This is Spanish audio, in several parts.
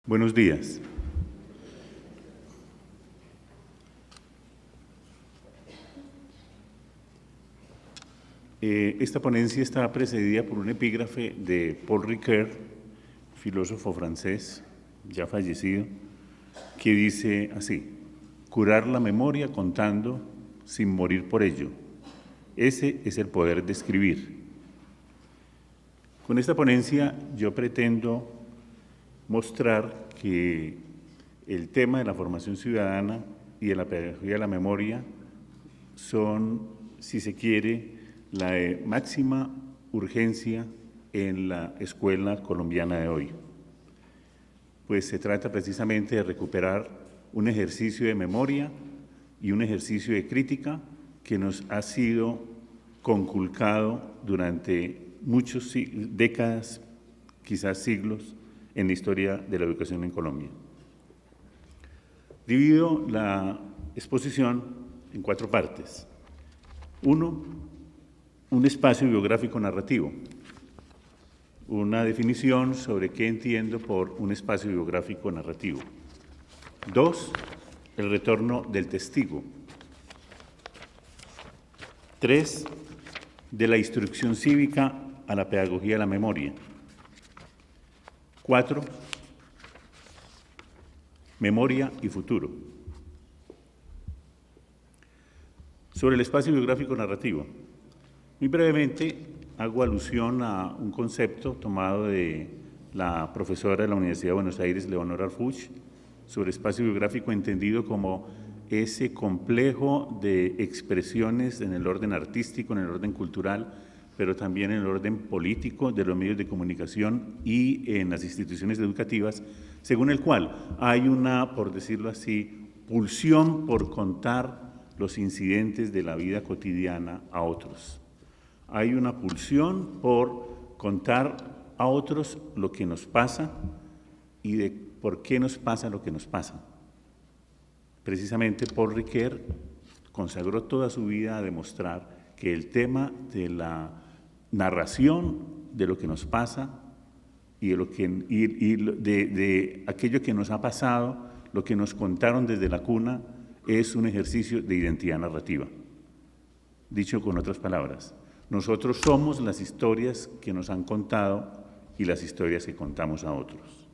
Buenos días. Esta ponencia está precedida por un epígrafe de Paul Ricoeur, filósofo francés, ya fallecido, que dice así: curar la memoria contando sin morir por ello. Ese es el poder de escribir. Con esta ponencia yo pretendo mostrar que el tema de la formación ciudadana y de la pedagogía de la memoria son, si se quiere, la de máxima urgencia en la escuela colombiana de hoy. Pues se trata precisamente de recuperar un ejercicio de memoria y un ejercicio de crítica que nos ha sido conculcado durante muchas décadas, quizás siglos, en la historia de la educación en Colombia. Divido la exposición en 4 partes. 1, un espacio biográfico narrativo, una definición sobre qué entiendo por un espacio biográfico narrativo. 2, el retorno del testigo. 3, de la instrucción cívica a la pedagogía de la memoria. 4, memoria y futuro. Sobre el espacio biográfico narrativo, muy brevemente hago alusión a un concepto tomado de la profesora de la Universidad de Buenos Aires, Leonora Arfuch, sobre espacio biográfico entendido como ese complejo de expresiones en el orden artístico, en el orden cultural, pero también en el orden político de los medios de comunicación y en las instituciones educativas, según el cual hay una, por decirlo así, pulsión por contar los incidentes de la vida cotidiana a otros. Hay una pulsión por contar a otros lo que nos pasa y de por qué nos pasa lo que nos pasa. Precisamente Paul Ricoeur consagró toda su vida a demostrar que el tema de la narración de lo que nos pasa y de aquello que nos ha pasado, lo que nos contaron desde la cuna, es un ejercicio de identidad narrativa. Dicho con otras palabras, nosotros somos las historias que nos han contado y las historias que contamos a otros.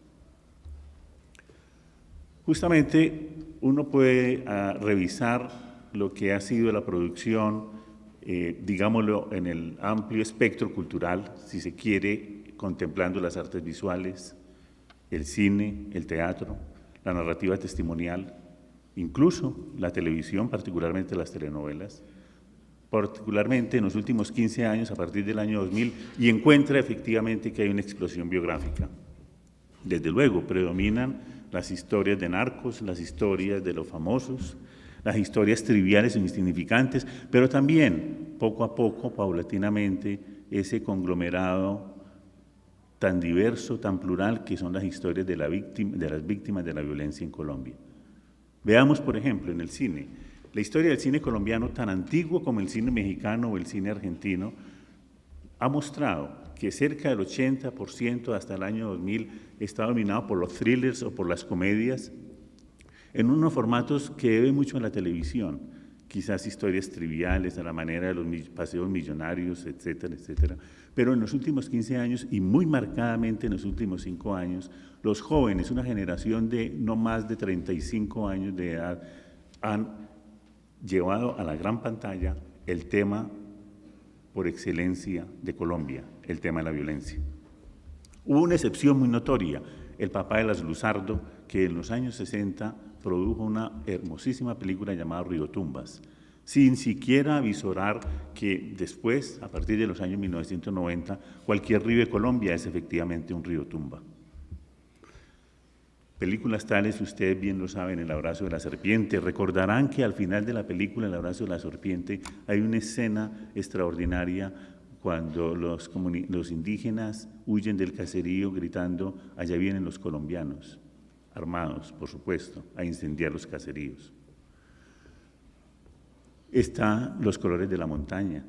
Justamente uno puede revisar lo que ha sido la producción, digámoslo, en el amplio espectro cultural, si se quiere, contemplando las artes visuales, el cine, el teatro, la narrativa testimonial, incluso la televisión, particularmente las telenovelas, particularmente en los últimos 15 años, a partir del año 2000, y encuentra efectivamente que hay una explosión biográfica. Desde luego, predominan las historias de narcos, las historias de los famosos, las historias triviales e insignificantes, pero también, poco a poco, paulatinamente, ese conglomerado tan diverso, tan plural, que son las historias de las víctimas de la violencia en Colombia. Veamos, por ejemplo, en el cine, la historia del cine colombiano, tan antiguo como el cine mexicano o el cine argentino, ha mostrado que cerca del 80% hasta el año 2000 está dominado por los thrillers o por las comedias, en unos formatos que deben mucho a la televisión, quizás historias triviales a la manera de los paseos millonarios, etcétera, etcétera. Pero en los últimos 15 años y muy marcadamente en los últimos 5 años, los jóvenes, una generación de no más de 35 años de edad, han llevado a la gran pantalla el tema por excelencia de Colombia, el tema de la violencia. Hubo una excepción muy notoria, el papá de las Luzardo, que en los años 60 produjo una hermosísima película llamada Río Tumbas, sin siquiera avisorar que después, a partir de los años 1990, cualquier río de Colombia es efectivamente un río tumba. Películas tales, ustedes bien lo saben, El abrazo de la serpiente. Recordarán que al final de la película El abrazo de la serpiente hay una escena extraordinaria cuando los indígenas huyen del caserío gritando: allá vienen los colombianos, armados, por supuesto, a incendiar los caseríos. Está Los colores de la montaña,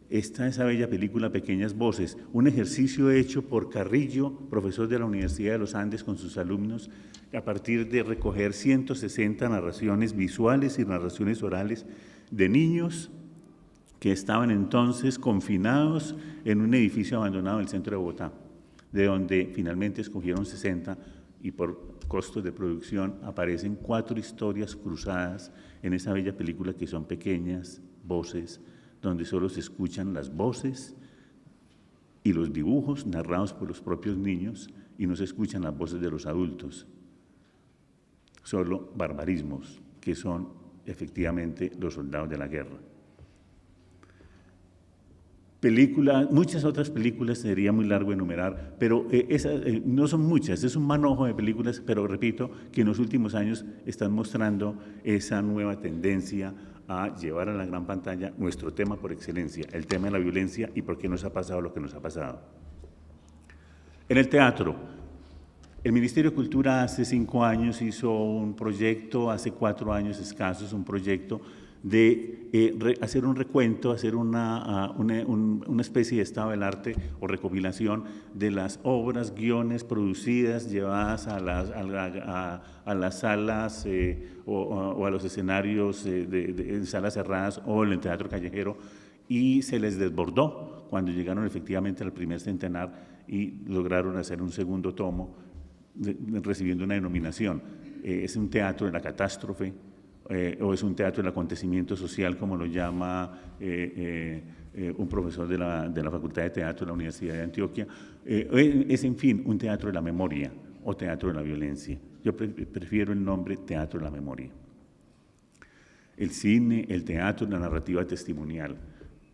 está esa bella película Pequeñas Voces, un ejercicio hecho por Carrillo, profesor de la Universidad de los Andes, con sus alumnos, a partir de recoger 160 narraciones visuales y narraciones orales de niños que estaban entonces confinados en un edificio abandonado del centro de Bogotá, de donde finalmente escogieron 60 y por costos de producción aparecen 4 historias cruzadas en esa bella película que son Pequeñas Voces, donde solo se escuchan las voces y los dibujos narrados por los propios niños y no se escuchan las voces de los adultos, solo barbarismos que son efectivamente los soldados de la guerra. Muchas otras películas, sería muy largo enumerar, pero esas no son muchas, es un manojo de películas, pero repito que en los últimos años están mostrando esa nueva tendencia a llevar a la gran pantalla nuestro tema por excelencia, el tema de la violencia y por qué nos ha pasado lo que nos ha pasado. En el teatro, el Ministerio de Cultura hace 5 años hizo un proyecto, hace 4 años escasos, un proyecto de hacer un recuento, hacer una especie de estado del arte o recopilación de las obras, guiones producidas, llevadas a las salas o a los escenarios en salas cerradas o en el teatro callejero, y se les desbordó cuando llegaron efectivamente al primer centenar y lograron hacer un segundo tomo recibiendo una denominación. Es un teatro de la catástrofe, o es un teatro del acontecimiento social, como lo llama un profesor de la Facultad de Teatro de la Universidad de Antioquia. Es, en fin, un teatro de la memoria o teatro de la violencia. Yo prefiero el nombre teatro de la memoria. El cine, el teatro, la narrativa testimonial.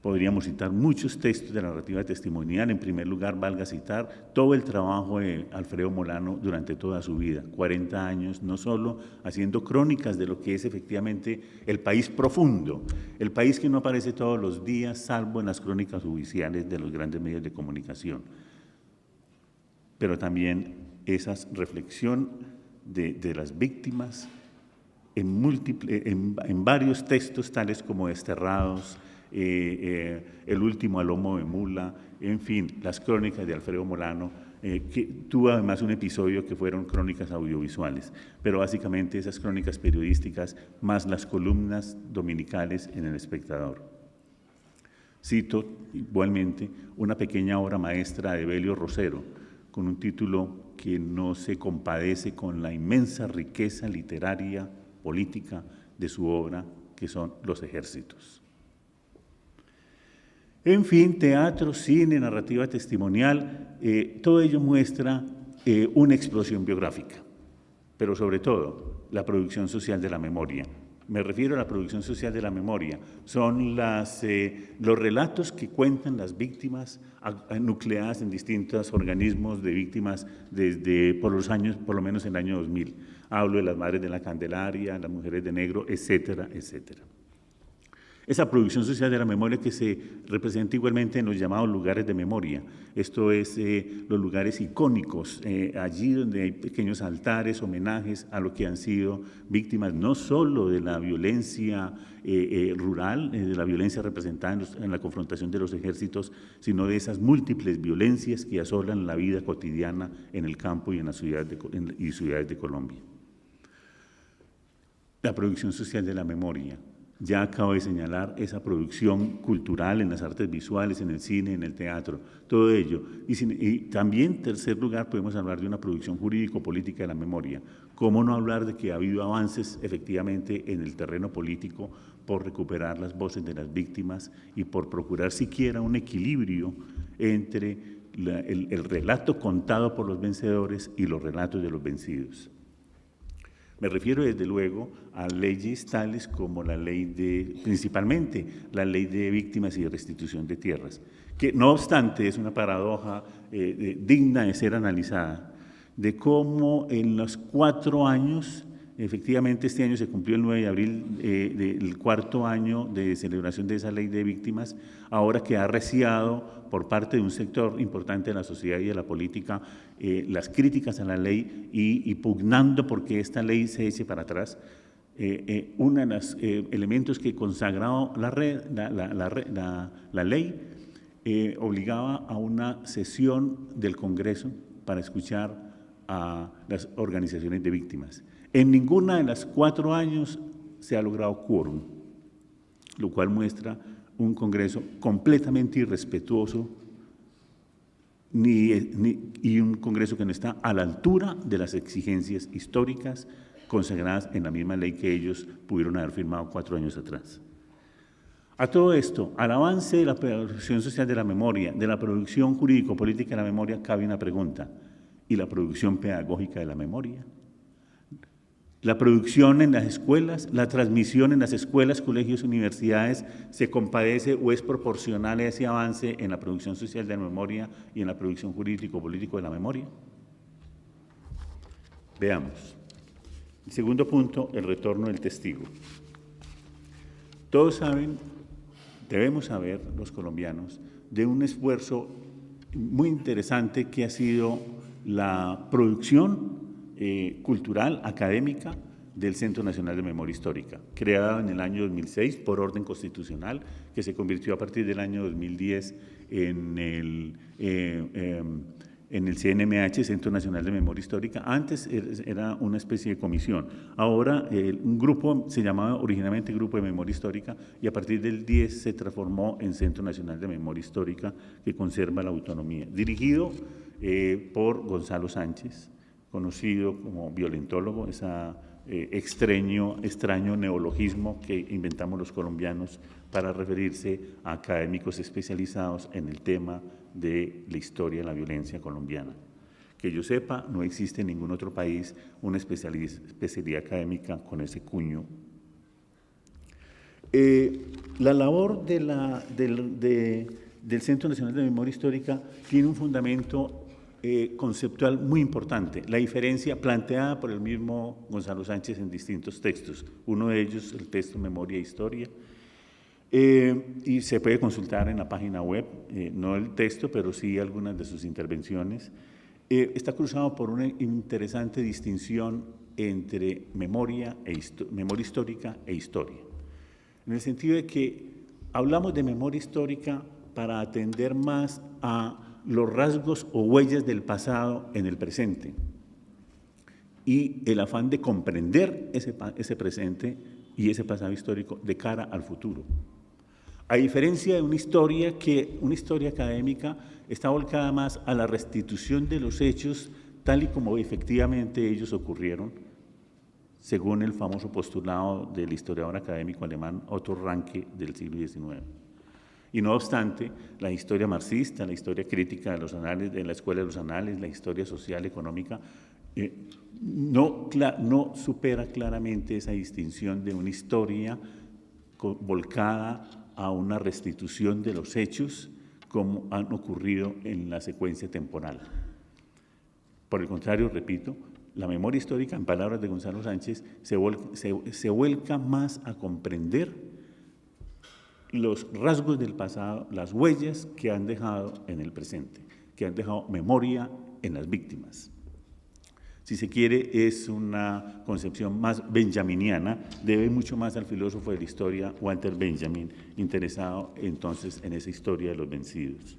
Podríamos citar muchos textos de narrativa testimonial. En primer lugar, valga citar todo el trabajo de Alfredo Molano durante toda su vida, 40 años, no solo haciendo crónicas de lo que es efectivamente el país profundo, el país que no aparece todos los días, salvo en las crónicas judiciales de los grandes medios de comunicación, pero también esa reflexión de las víctimas en varios textos, tales como Desterrados, El último a lomo de mula, en fin, las crónicas de Alfredo Molano, que tuvo además un episodio que fueron crónicas audiovisuales, pero básicamente esas crónicas periodísticas más las columnas dominicales en El Espectador. Cito igualmente una pequeña obra maestra de Evelio Rosero, con un título que no se compadece con la inmensa riqueza literaria, política de su obra, que son Los Ejércitos. En fin, teatro, cine, narrativa testimonial, todo ello muestra una explosión biográfica, pero sobre todo la producción social de la memoria. Me refiero a la producción social de la memoria. Son los relatos que cuentan las víctimas nucleadas en distintos organismos de víctimas desde por lo menos el año 2000. Hablo de las Madres de la Candelaria, las Mujeres de Negro, etcétera, etcétera. Esa producción social de la memoria que se representa igualmente en los llamados lugares de memoria. Esto es los lugares icónicos, allí donde hay pequeños altares, homenajes a lo que han sido víctimas no solo de la violencia rural, de la violencia representada en la confrontación de los ejércitos, sino de esas múltiples violencias que asolan la vida cotidiana en el campo y en las ciudades de Colombia. La producción social de la memoria. Ya acabo de señalar esa producción cultural en las artes visuales, en el cine, en el teatro, todo ello. Y también, en tercer lugar, podemos hablar de una producción jurídico-política de la memoria. ¿Cómo no hablar de que ha habido avances efectivamente en el terreno político por recuperar las voces de las víctimas y por procurar siquiera un equilibrio entre el relato contado por los vencedores y los relatos de los vencidos? Me refiero desde luego a leyes tales como principalmente la ley de víctimas y de restitución de tierras, que no obstante es una paradoja digna de ser analizada, de cómo en los 4 años, efectivamente este año se cumplió el 9 de abril, el 4º año de celebración de esa ley de víctimas, ahora que ha arreciado por parte de un sector importante de la sociedad y de la política las críticas a la ley y pugnando porque esta ley se eche para atrás. uno de los elementos que consagraba la ley obligaba a una sesión del Congreso para escuchar a las organizaciones de víctimas. En ninguna de las 4 años se ha logrado quórum, lo cual muestra un Congreso completamente irrespetuoso y un Congreso que no está a la altura de las exigencias históricas consagradas en la misma ley que ellos pudieron haber firmado 4 años atrás. A todo esto, al avance de la producción social de la memoria, de la producción jurídico-política de la memoria, cabe una pregunta: ¿y la producción pedagógica de la memoria? La producción en las escuelas, la transmisión en las escuelas, colegios, universidades, ¿se compadece o es proporcional a ese avance en la producción social de la memoria y en la producción jurídico-político de la memoria? Veamos. El segundo punto, el retorno del testigo. Todos saben, debemos saber, los colombianos, de un esfuerzo muy interesante que ha sido la producción cultural, académica del Centro Nacional de Memoria Histórica, creada en el año 2006 por orden constitucional, que se convirtió a partir del año 2010 en el CNMH, Centro Nacional de Memoria Histórica. Antes era una especie de comisión. Ahora un grupo se llamaba originalmente Grupo de Memoria Histórica y a partir del 10 se transformó en Centro Nacional de Memoria Histórica, que conserva la autonomía. Dirigido por Gonzalo Sánchez, conocido como violentólogo, ese extraño neologismo que inventamos los colombianos para referirse a académicos especializados en el tema de la historia de la violencia colombiana. Que yo sepa, no existe en ningún otro país una especialidad académica con ese cuño. La labor del Centro Nacional de Memoria Histórica tiene un fundamento conceptual muy importante, la diferencia planteada por el mismo Gonzalo Sánchez en distintos textos. Uno de ellos, el texto Memoria e Historia, y se puede consultar en la página web, no el texto, pero sí algunas de sus intervenciones. Está cruzado por una interesante distinción entre memoria histórica e historia, en el sentido de que hablamos de memoria histórica para atender más a los rasgos o huellas del pasado en el presente y el afán de comprender ese presente y ese pasado histórico de cara al futuro. A diferencia de una historia académica está volcada más a la restitución de los hechos tal y como efectivamente ellos ocurrieron, según el famoso postulado del historiador académico alemán Otto Ranke del siglo XIX. Y no obstante, la historia marxista, la historia crítica de los anales, de la Escuela de los Anales, la historia social, económica, no supera claramente esa distinción de una historia volcada a una restitución de los hechos como han ocurrido en la secuencia temporal. Por el contrario, repito, la memoria histórica, en palabras de Gonzalo Sánchez, se vuelca más a comprender los rasgos del pasado, las huellas que han dejado en el presente, que han dejado memoria en las víctimas. Si se quiere, es una concepción más benjaminiana, debe mucho más al filósofo de la historia Walter Benjamin, interesado entonces en esa historia de los vencidos.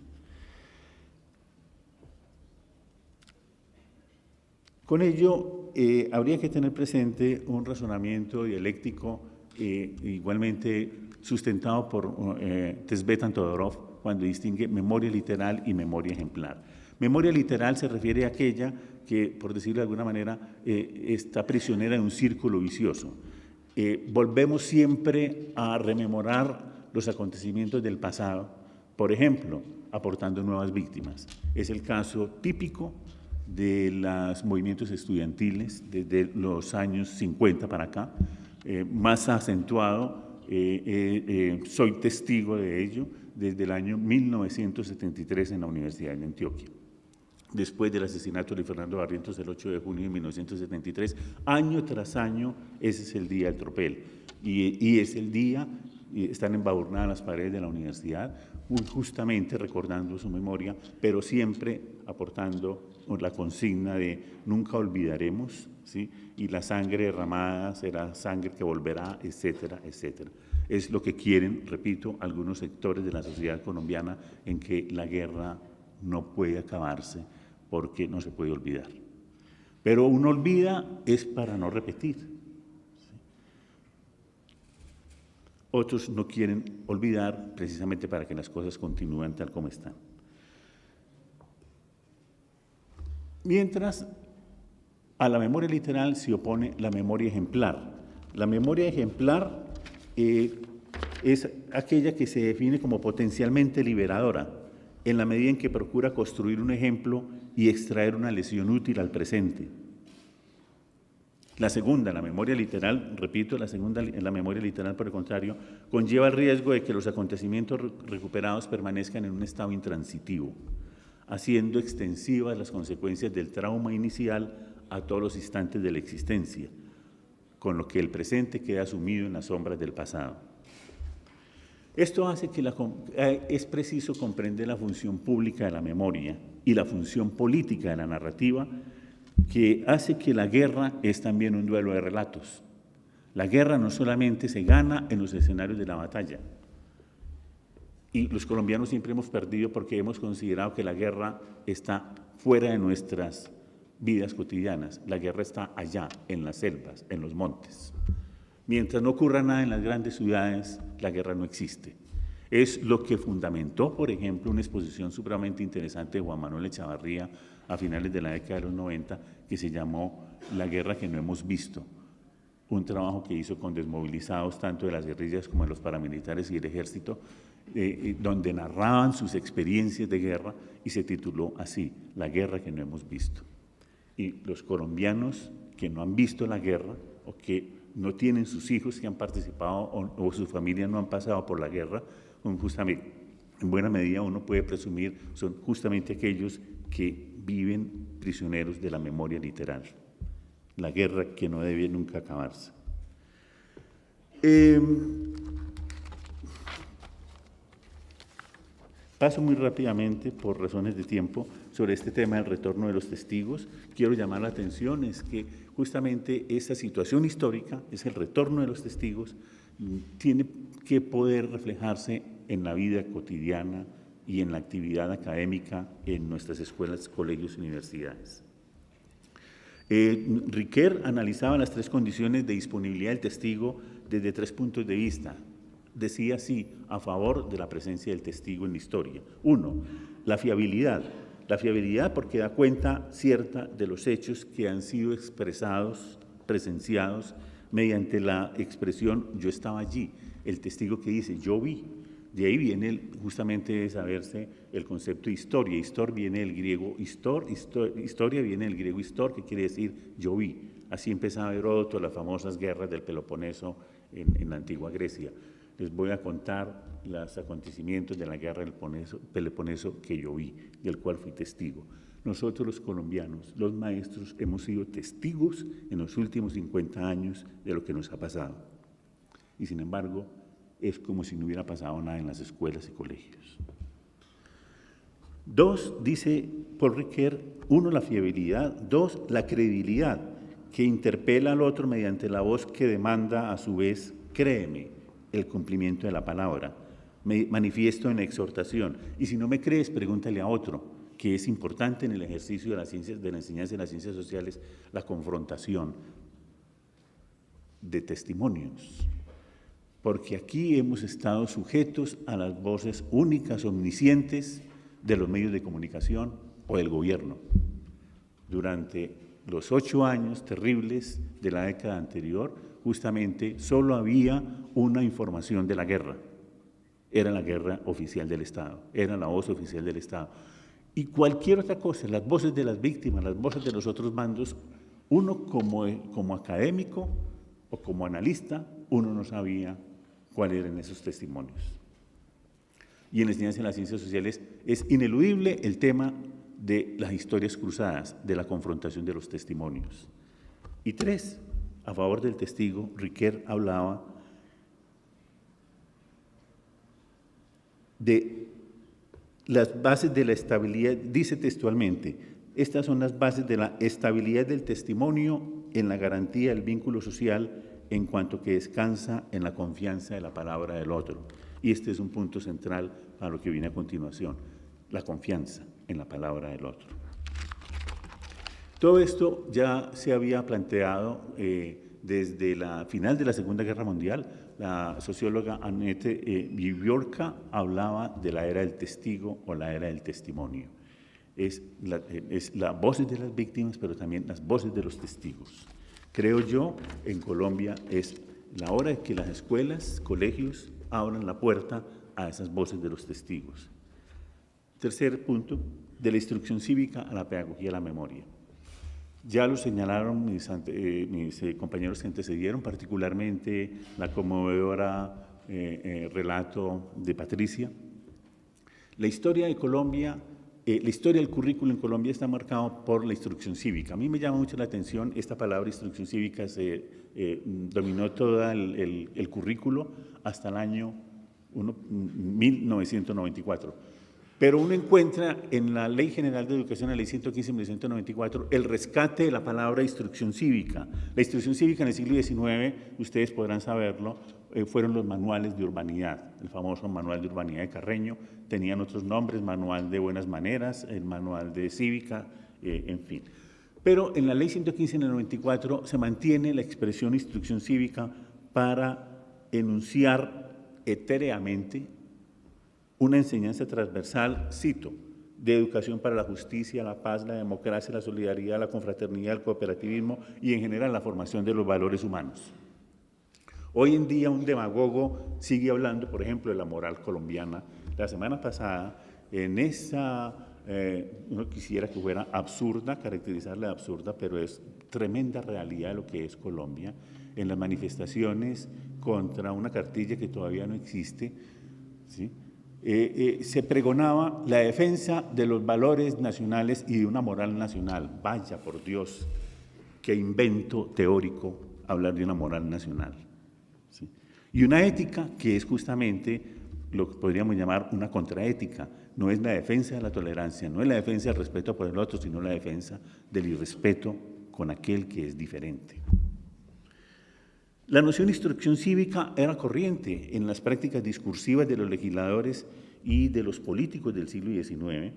Con ello, habría que tener presente un razonamiento dialéctico igualmente sustentado por Tzvetan Todorov cuando distingue memoria literal y memoria ejemplar. Memoria literal se refiere a aquella que, por decirlo de alguna manera, está prisionera de un círculo vicioso. Volvemos siempre a rememorar los acontecimientos del pasado, por ejemplo, aportando nuevas víctimas. Es el caso típico de los movimientos estudiantiles desde los años 50 para acá, más acentuado. Soy testigo de ello desde el año 1973 en la Universidad de Antioquia. Después del asesinato de Fernando Barrientos el 8 de junio de 1973, año tras año, ese es el día del tropel. Y es el día, están embadurnadas las paredes de la universidad, justamente recordando su memoria, pero siempre aportando la consigna de nunca olvidaremos, ¿sí? Y la sangre derramada será sangre que volverá, etcétera, etcétera. Es lo que quieren, repito, algunos sectores de la sociedad colombiana, en que la guerra no puede acabarse porque no se puede olvidar. Pero uno olvida es para no repetir. Otros no quieren olvidar precisamente para que las cosas continúen tal como están. Mientras a la memoria literal se opone la memoria ejemplar. La memoria ejemplar es aquella que se define como potencialmente liberadora, en la medida en que procura construir un ejemplo y extraer una lección útil al presente. La segunda, la memoria literal, repito, la memoria literal, por el contrario, conlleva el riesgo de que los acontecimientos recuperados permanezcan en un estado intransitivo, haciendo extensivas las consecuencias del trauma inicial a todos los instantes de la existencia, con lo que el presente queda sumido en las sombras del pasado. Esto hace que es preciso comprender la función pública de la memoria y la función política de la narrativa, que hace que la guerra es también un duelo de relatos. La guerra no solamente se gana en los escenarios de la batalla, y los colombianos siempre hemos perdido porque hemos considerado que la guerra está fuera de nuestras vidas cotidianas. La guerra está allá, en las selvas, en los montes. Mientras no ocurra nada en las grandes ciudades, la guerra no existe. Es lo que fundamentó, por ejemplo, una exposición supremamente interesante de Juan Manuel Echavarría a finales de la década de los 90, que se llamó La guerra que no hemos visto, un trabajo que hizo con desmovilizados tanto de las guerrillas como de los paramilitares y el ejército, donde narraban sus experiencias de guerra, y se tituló así, La guerra que no hemos visto. Y los colombianos que no han visto la guerra o que no tienen sus hijos que han participado o su familia no han pasado por la guerra, justamente, en buena medida uno puede presumir, son justamente aquellos que viven prisioneros de la memoria literal. La guerra que no debe nunca acabarse. Paso muy rápidamente, por razones de tiempo, sobre este tema del retorno de los testigos. Quiero llamar la atención, es que justamente esta situación histórica, es el retorno de los testigos, tiene que poder reflejarse en la vida cotidiana y en la actividad académica en nuestras escuelas, colegios y universidades. Riquer analizaba las tres condiciones de disponibilidad del testigo desde tres puntos de vista. Decía así, a favor de la presencia del testigo en la historia. Uno, la fiabilidad. La fiabilidad porque da cuenta cierta de los hechos que han sido expresados, presenciados, mediante la expresión yo estaba allí. El testigo que dice yo vi. De ahí viene justamente de saberse el concepto de historia. Histor viene del griego historia viene del griego histor, que quiere decir yo vi. Así empezaba Heródoto las famosas guerras del Peloponeso en la antigua Grecia. Les voy a contar los acontecimientos de la guerra del Peloponeso que yo vi, del cual fui testigo. Nosotros los colombianos, los maestros, hemos sido testigos en los últimos 50 años de lo que nos ha pasado. Y sin embargo, es como si no hubiera pasado nada en las escuelas y colegios. Dos, dice Paul Riquer, uno, la fiabilidad, dos, la credibilidad, que interpela al otro mediante la voz que demanda a su vez, créeme, el cumplimiento de la palabra, manifiesto en exhortación. Y si no me crees, pregúntale a otro, que es importante en el ejercicio de las ciencias, de la enseñanza de las ciencias sociales, la confrontación de testimonios. Porque aquí hemos estado sujetos a las voces únicas, omniscientes de los medios de comunicación o del gobierno. Durante los 8 años terribles de la década anterior, justamente solo había una información de la guerra. Era la guerra oficial del Estado, era la voz oficial del Estado. Y cualquier otra cosa, las voces de las víctimas, las voces de los otros bandos, uno como académico o como analista, uno no sabía cuáles eran esos testimonios. Y en la enseñanza de las ciencias sociales es ineludible el tema de las historias cruzadas, de la confrontación de los testimonios. Y tres, a favor del testigo, Riquer hablaba de las bases de la estabilidad, dice textualmente, Estas son las bases de la estabilidad del testimonio en la garantía del vínculo social en cuanto que descansa en la confianza de la palabra del otro. Y este es un punto central para lo que viene a continuación, la confianza en la palabra del otro. Todo esto ya se había planteado desde la final de la Segunda Guerra Mundial. La socióloga Annette Viviorca hablaba de la era del testigo o la era del testimonio. Es las voces de las víctimas, pero también las voces de los testigos. Creo yo, en Colombia es la hora de que las escuelas, colegios, abran la puerta a esas voces de los testigos. Tercer punto, de la instrucción cívica a la pedagogía de la memoria. Ya lo señalaron mis compañeros que antecedieron, particularmente la conmovedora relato de Patricia. La historia de Colombia, la historia del currículo en Colombia está marcada por la instrucción cívica. A mí me llama mucho la atención esta palabra instrucción cívica, se dominó todo el currículo hasta el año 1994. Pero uno encuentra en la Ley General de Educación, la Ley 115 de 1994, el rescate de la palabra instrucción cívica. La instrucción cívica en el siglo XIX, ustedes podrán saberlo, fueron los manuales de urbanidad, el famoso manual de urbanidad de Carreño, tenían otros nombres, manual de buenas maneras, el manual de cívica, en fin. Pero en la Ley 115 en el 94 se mantiene la expresión instrucción cívica para enunciar etéreamente una enseñanza transversal, cito, de educación para la justicia, la paz, la democracia, la solidaridad, la confraternidad, el cooperativismo y en general la formación de los valores humanos. Hoy en día un demagogo sigue hablando, por ejemplo, de la moral colombiana. La semana pasada, en esa, uno quisiera que fuera absurda, caracterizarla de absurda, pero es tremenda realidad de lo que es Colombia, en las manifestaciones contra una cartilla que todavía no existe, ¿sí? Se pregonaba la defensa de los valores nacionales y de una moral nacional. Vaya, por Dios, qué invento teórico hablar de una moral nacional, ¿sí? Y una ética que es justamente lo que podríamos llamar una contraética. No es la defensa de la tolerancia, no es la defensa del respeto por el otro, sino la defensa del irrespeto con aquel que es diferente. La noción de instrucción cívica era corriente en las prácticas discursivas de los legisladores y de los políticos del siglo XIX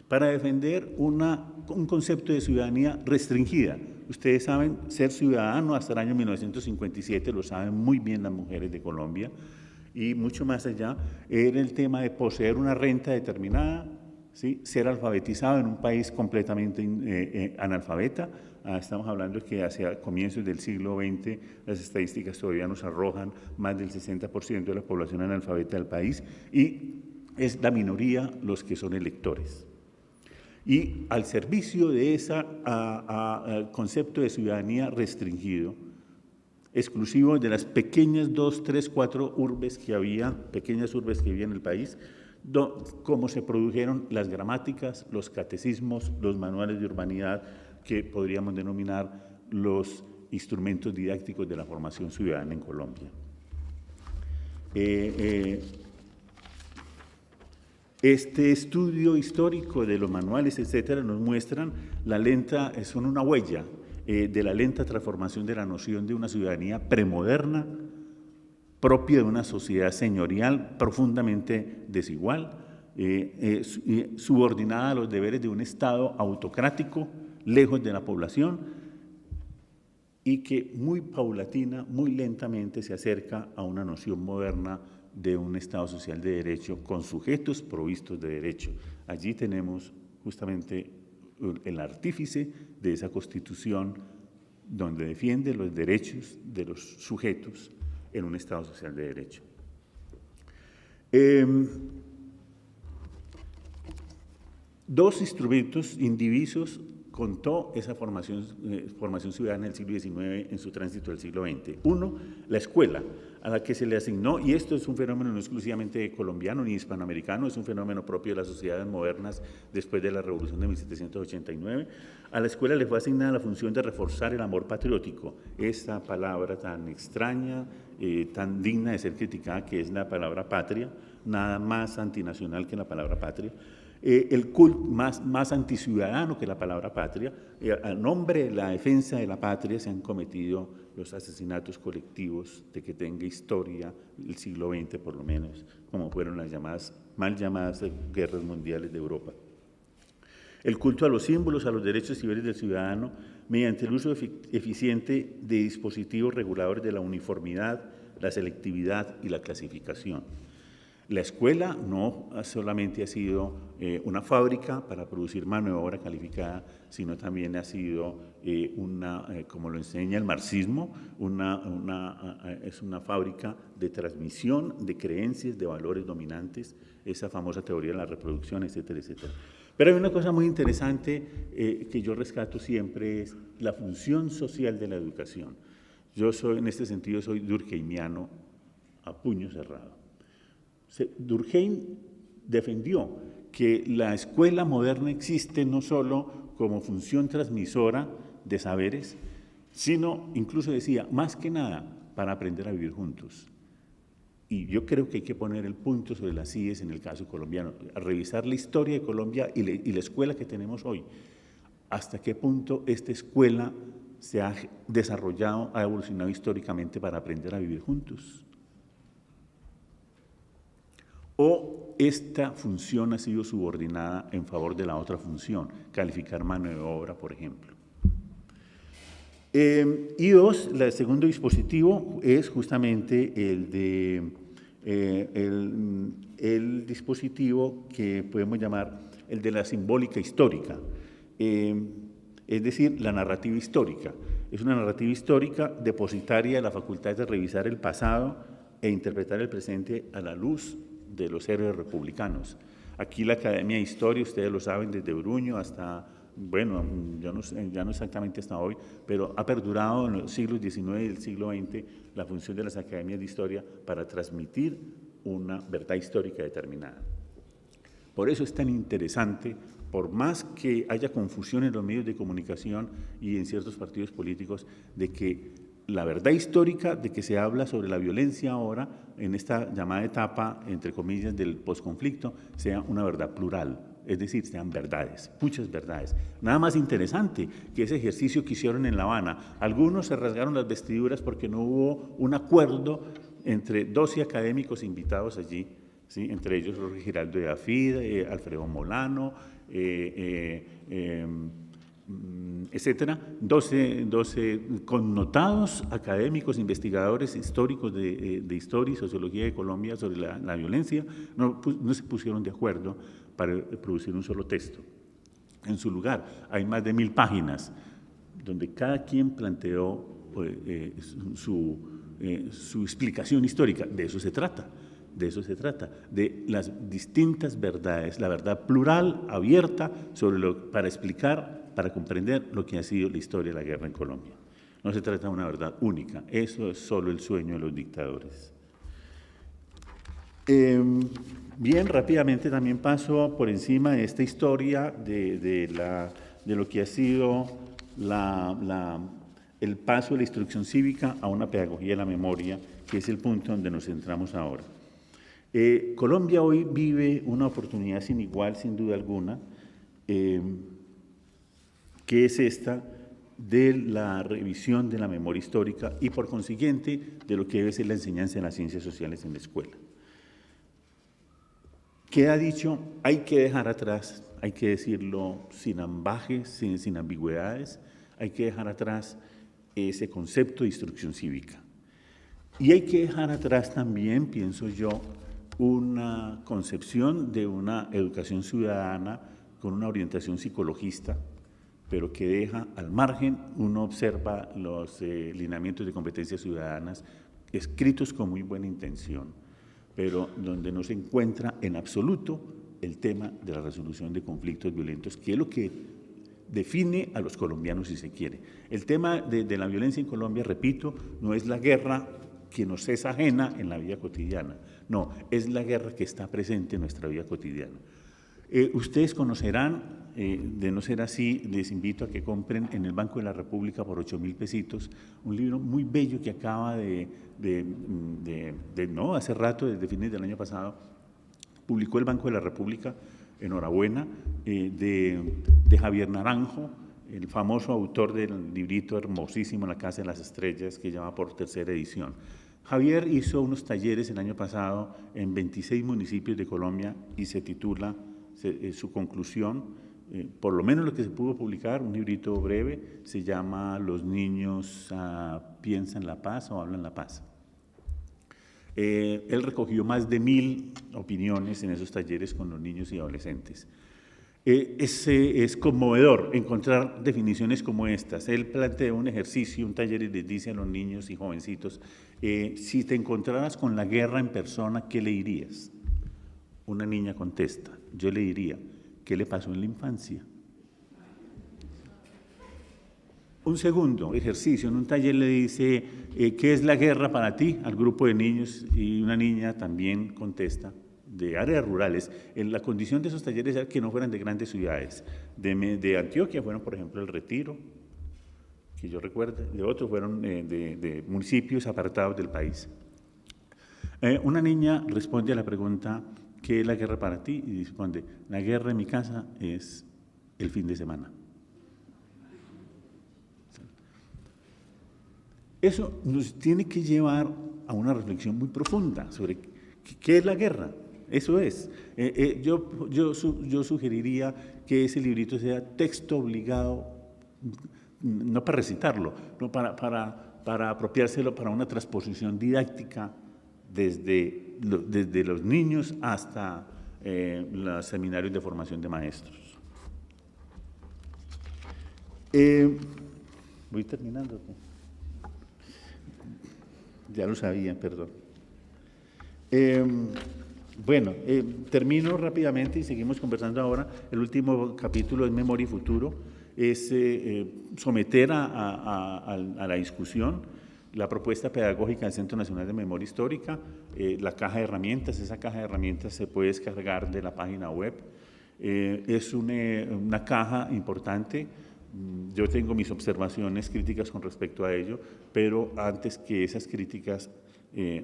para defender un concepto de ciudadanía restringida. Ustedes saben, ser ciudadano hasta el año 1957, lo saben muy bien las mujeres de Colombia, y mucho más allá, era el tema de poseer una renta determinada, ¿sí? Ser alfabetizado en un país completamente analfabeta. Estamos hablando de que hacia comienzos del siglo XX las estadísticas todavía nos arrojan más del 60% de la población analfabeta del país y es la minoría los que son electores. Y al servicio de ese concepto de ciudadanía restringido, exclusivo de las pequeñas 2, 3, 4 urbes que había, pequeñas urbes que había en el país, cómo se produjeron las gramáticas, los catecismos, los manuales de urbanidad, que podríamos denominar los instrumentos didácticos de la formación ciudadana en Colombia. Este estudio histórico de los manuales, etcétera, nos muestran son una huella de la lenta transformación de la noción de una ciudadanía premoderna, propia de una sociedad señorial profundamente desigual, subordinada a los deberes de un Estado autocrático, lejos de la población, y que muy paulatina, muy lentamente se acerca a una noción moderna de un Estado social de derecho con sujetos provistos de derecho. Allí tenemos justamente el artífice de esa Constitución donde defiende los derechos de los sujetos en un Estado social de derecho. Dos instrumentos indivisos contó esa formación ciudadana del siglo XIX en su tránsito del siglo XX. Uno, la escuela, a la que se le asignó, y esto es un fenómeno no exclusivamente colombiano ni hispanoamericano, es un fenómeno propio de las sociedades modernas después de la Revolución de 1789, a la escuela le fue asignada la función de reforzar el amor patriótico, esta palabra tan extraña, tan digna de ser criticada, que es la palabra patria, nada más antinacional que la palabra patria, el culto más anticiudadano que la palabra patria. A nombre de la defensa de la patria se han cometido los asesinatos colectivos de que tenga historia el siglo XX por lo menos, como fueron las mal llamadas guerras mundiales de Europa. El culto a los símbolos, a los derechos civiles del ciudadano, mediante el uso eficiente de dispositivos reguladores de la uniformidad, la selectividad y la clasificación. La escuela no solamente ha sido una fábrica para producir mano de obra calificada, sino también ha sido como lo enseña el marxismo, es una fábrica de transmisión de creencias, de valores dominantes, esa famosa teoría de la reproducción, etcétera, etcétera. Pero hay una cosa muy interesante que yo rescato siempre, es la función social de la educación. Yo en este sentido, soy durkheimiano a puño cerrado. Durkheim defendió que la escuela moderna existe no solo como función transmisora de saberes, sino, incluso decía, más que nada, para aprender a vivir juntos. Y yo creo que hay que poner el punto sobre las IES en el caso colombiano, a revisar la historia de Colombia y la escuela que tenemos hoy. Hasta qué punto esta escuela se ha desarrollado, ha evolucionado históricamente para aprender a vivir juntos. O esta función ha sido subordinada en favor de la otra función, calificar mano de obra, por ejemplo. Y dos, el segundo dispositivo es justamente el dispositivo que podemos llamar el de la simbólica histórica, es decir, la narrativa histórica. Es una narrativa histórica depositaria de la facultad de revisar el pasado e interpretar el presente a la luz de los héroes republicanos. Aquí la Academia de Historia, ustedes lo saben, desde Bruño hasta, bueno, ya no exactamente hasta hoy, pero ha perdurado en los siglos XIX y el siglo XX la función de las academias de historia para transmitir una verdad histórica determinada. Por eso es tan interesante, por más que haya confusión en los medios de comunicación y en ciertos partidos políticos, de que la verdad histórica de que se habla sobre la violencia ahora, en esta llamada etapa, entre comillas, del posconflicto, sea una verdad plural, es decir, sean verdades, muchas verdades. Nada más interesante que ese ejercicio que hicieron en La Habana. Algunos se rasgaron las vestiduras porque no hubo un acuerdo entre 12 académicos invitados allí, ¿sí? Entre ellos Jorge Giraldo de Afid, Alfredo Molano, etcétera, 12 connotados académicos, investigadores históricos de historia y sociología de Colombia sobre la violencia, no se pusieron de acuerdo para producir un solo texto. En su lugar, hay más de 1000 páginas, donde cada quien planteó su explicación histórica. De eso se trata. De las distintas verdades, la verdad plural, abierta, para explicar, para comprender lo que ha sido la historia de la guerra en Colombia. No se trata de una verdad única, eso es solo el sueño de los dictadores. Bien, rápidamente también paso por encima de esta historia de lo que ha sido el paso de la instrucción cívica a una pedagogía de la memoria, que es el punto donde nos centramos ahora. Colombia hoy vive una oportunidad sin igual, sin duda alguna, que es esta de la revisión de la memoria histórica y, por consiguiente, de lo que debe ser la enseñanza de las ciencias sociales en la escuela. Queda dicho, hay que dejar atrás, hay que decirlo sin ambajes, sin ambigüedades, hay que dejar atrás ese concepto de instrucción cívica. Y hay que dejar atrás también, pienso yo, una concepción de una educación ciudadana con una orientación psicologista, pero que deja al margen, uno observa los lineamientos de competencias ciudadanas escritos con muy buena intención, pero donde no se encuentra en absoluto el tema de la resolución de conflictos violentos, que es lo que define a los colombianos, si se quiere. El tema de la violencia en Colombia, repito, no es la guerra que nos es ajena en la vida cotidiana, no, es la guerra que está presente en nuestra vida cotidiana. Ustedes conocerán, de no ser así, les invito a que compren en el Banco de la República por 8.000 pesitos un libro muy bello que acaba hace rato, desde fines del año pasado, publicó el Banco de la República enhorabuena, de Javier Naranjo, el famoso autor del librito hermosísimo La Casa de las Estrellas, que llama por tercera edición. Javier hizo unos talleres el año pasado en 26 municipios de Colombia y se titula su conclusión, por lo menos lo que se pudo publicar, un librito breve, se llama Los niños piensan la paz o hablan la paz. Él recogió más de 1000 opiniones en esos talleres con los niños y adolescentes. Es conmovedor encontrar definiciones como estas. Él plantea un ejercicio, un taller y les dice a los niños y jovencitos, si te encontraras con la guerra en persona, ¿qué le dirías? Una niña contesta, yo le diría, ¿qué le pasó en la infancia? Un segundo ejercicio, en un taller le dice, ¿qué es la guerra para ti? Al grupo de niños, y una niña también contesta, de áreas rurales. La condición de esos talleres era que no fueran de grandes ciudades. De Antioquia fueron, por ejemplo, El Retiro, que yo recuerdo, de otros fueron de municipios apartados del país. Una niña responde a la pregunta, ¿qué es la guerra para ti? Y responde, la guerra en mi casa es el fin de semana. Eso nos tiene que llevar a una reflexión muy profunda sobre qué es la guerra. Eso es. Yo sugeriría que ese librito sea texto obligado, no para recitarlo, no para apropiárselo para una transposición didáctica desde los niños hasta los seminarios de formación de maestros. Voy terminando. Ya lo sabía, perdón. Termino rápidamente y seguimos conversando ahora. El último capítulo es Memoria y Futuro, es someter a la discusión la propuesta pedagógica del Centro Nacional de Memoria Histórica, la caja de herramientas. Esa caja de herramientas se puede descargar de la página web. Es una caja importante. Yo tengo mis observaciones críticas con respecto a ello, pero antes que esas críticas,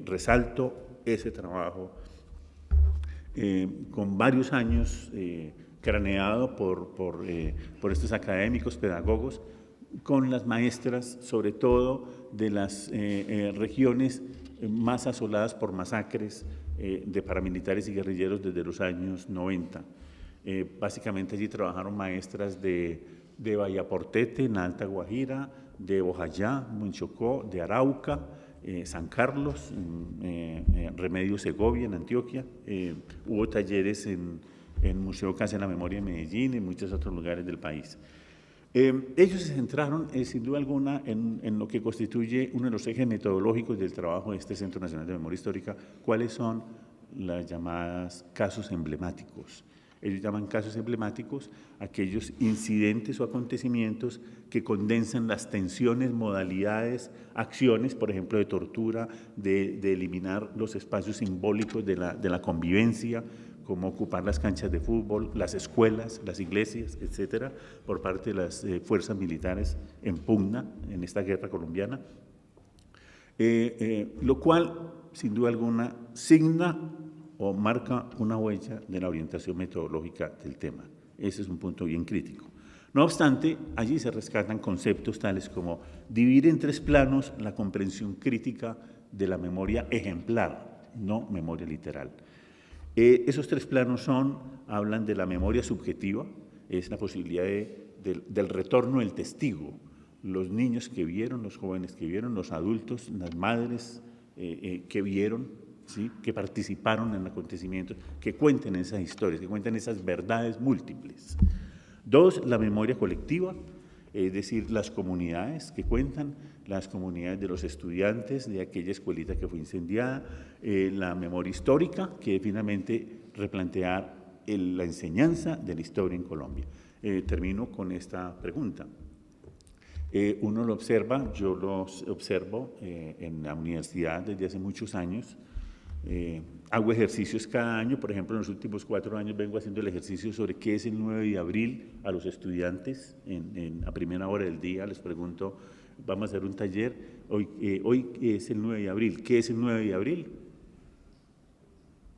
resalto ese trabajo con varios años craneado por estos académicos, pedagogos, con las maestras, sobre todo de las regiones más asoladas por masacres de paramilitares y guerrilleros desde los años 90. Básicamente allí trabajaron maestras de Vallaportete, en Alta Guajira, de Bojayá, en Chocó, de Arauca, San Carlos, Remedios Segovia, en Antioquia. Hubo talleres en Museo Casa de la Memoria de Medellín y en muchos otros lugares del país. Ellos se centraron, sin duda alguna, en lo que constituye uno de los ejes metodológicos del trabajo de este Centro Nacional de Memoria Histórica, cuáles son las llamadas casos emblemáticos. Ellos llaman casos emblemáticos aquellos incidentes o acontecimientos que condensan las tensiones, modalidades, acciones, por ejemplo, de tortura, de eliminar los espacios simbólicos de la convivencia, como ocupar las canchas de fútbol, las escuelas, las iglesias, etcétera, por parte de las fuerzas militares en pugna en esta guerra colombiana, lo cual, sin duda alguna, signa o marca una huella de la orientación metodológica del tema. Ese es un punto bien crítico. No obstante, allí se rescatan conceptos tales como dividir en 3 planos la comprensión crítica de la memoria ejemplar, no memoria literal. Esos 3 planos hablan de la memoria subjetiva, es la posibilidad del retorno del testigo, los niños que vieron, los jóvenes que vieron, los adultos, las madres que vieron, ¿sí?, que participaron en acontecimientos, que cuenten esas historias, que cuenten esas verdades múltiples. 2, la memoria colectiva, es decir, las comunidades que cuentan, las comunidades de los estudiantes de aquella escuelita que fue incendiada, la memoria histórica, que finalmente replantear la enseñanza de la historia en Colombia. Termino con esta pregunta. Uno lo observa, yo lo observo en la universidad desde hace muchos años. Hago ejercicios cada año, por ejemplo, en los últimos 4 años vengo haciendo el ejercicio sobre qué es el 9 de abril a los estudiantes. A primera hora del día les pregunto, vamos a hacer un taller, hoy es el 9 de abril, ¿qué es el 9 de abril?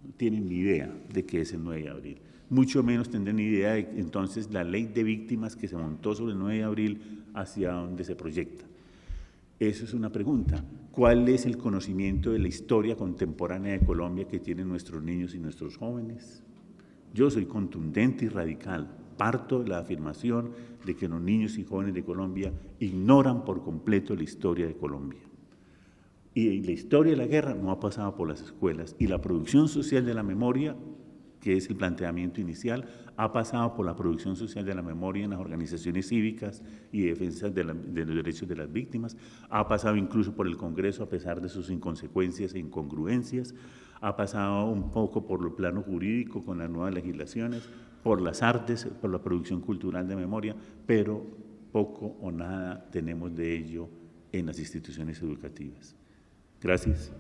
No tienen ni idea de qué es el 9 de abril. mucho menos tendrán idea de entonces la ley de víctimas que se montó sobre el 9 de abril hacia dónde se proyecta. Eso es una pregunta. ¿Cuál es el conocimiento de la historia contemporánea de Colombia que tienen nuestros niños y nuestros jóvenes? Yo soy contundente y radical. Parto de la afirmación de que los niños y jóvenes de Colombia ignoran por completo la historia de Colombia. Y la historia de la guerra no ha pasado por las escuelas. Y la producción social de la memoria, que es el planteamiento inicial, ha pasado por la producción social de la memoria en las organizaciones cívicas y defensa de los derechos de las víctimas, ha pasado incluso por el Congreso a pesar de sus inconsecuencias e incongruencias, ha pasado un poco por el plano jurídico con las nuevas legislaciones, por las artes, por la producción cultural de memoria, pero poco o nada tenemos de ello en las instituciones educativas. Gracias.